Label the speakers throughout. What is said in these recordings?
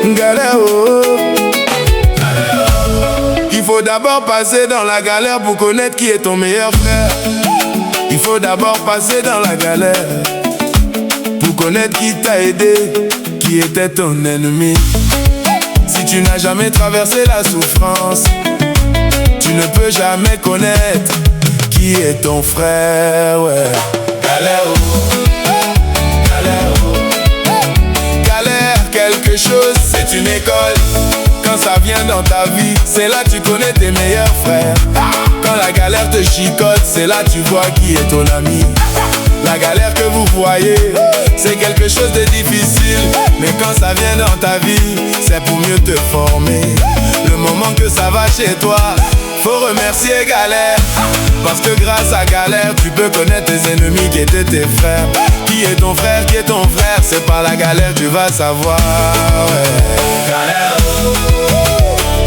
Speaker 1: Galère, oh. Il faut d'abord passer dans la galère pour connaître qui est ton meilleur frère. Il faut d'abord passer dans la galère pour connaître qui t'a aidé, qui était ton ennemi. Si tu n'as jamais traversé la souffrance, tu ne peux jamais connaître qui est ton frère, ouais. Galère, oh. Galère, oh. Galère, quelque chose, c'est une école. Quand ça vient dans ta vie, c'est là tu connais tes meilleurs frères. Quand la galère te chicote, c'est là tu vois qui est ton ami. La galère que vous voyez, c'est quelque chose de difficile. Mais quand ça vient dans ta vie, c'est pour mieux te former. Le moment que ça va chez toi, faut remercier galère. Parce que grâce à galère, tu peux connaître tes ennemis qui étaient tes frères. Qui est ton frère, qui est ton frère, c'est par la galère tu vas savoir, ouais. Galère, oh.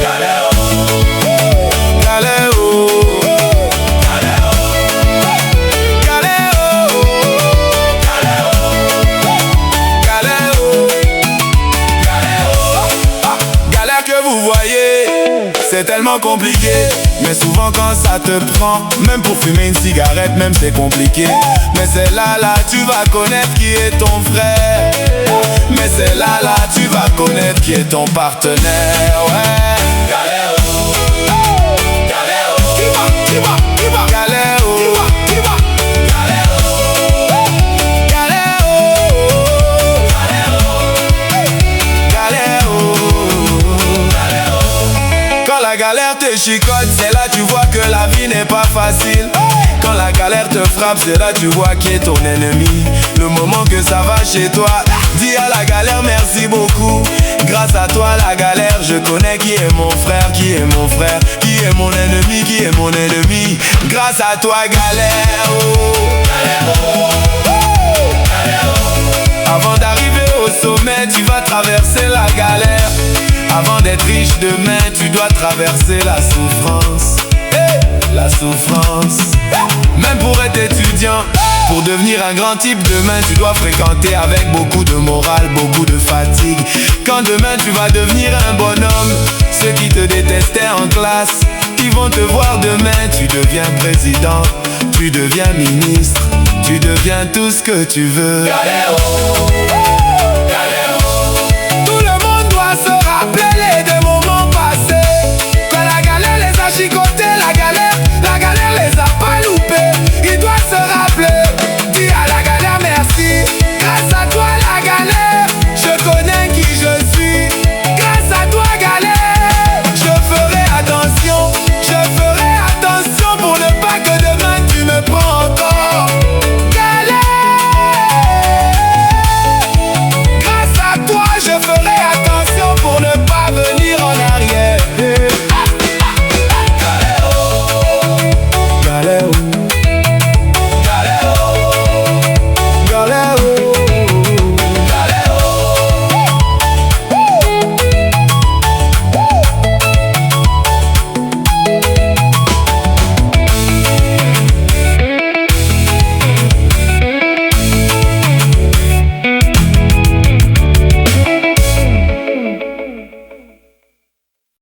Speaker 1: Galère, oh. Galère, oh. Vous voyez, c'est tellement compliqué. Mais souvent quand ça te prend, même pour fumer une cigarette, même c'est compliqué. Mais c'est là, tu vas connaître qui est ton frère. Mais c'est là, tu vas connaître qui est ton partenaire, ouais. Galère, oh. Galère, oh. Galère, oh. Galère, oh. La galère te chicote, c'est là tu vois que la vie n'est pas facile. Quand la galère te frappe, c'est là tu vois qui est ton ennemi. Le moment que ça va chez toi, dis à la galère merci beaucoup. Grâce à toi la galère, je connais qui est mon frère, qui est mon frère, qui est mon ennemi, qui est mon ennemi. Grâce à toi galère, oh. Galère, oh. Galère, oh. Avant d'arriver au sommet, tu vas traverser la galère. Avant d'être riche demain, tu dois traverser la souffrance. La souffrance. Même pour être étudiant, pour devenir un grand type demain, tu dois fréquenter avec beaucoup de morale, beaucoup de fatigue. Quand demain tu vas devenir un bonhomme, ceux qui te détestaient en classe, ils vont te voir demain, tu deviens président, tu deviens ministre, tu deviens tout ce que tu veux. Galère, oh.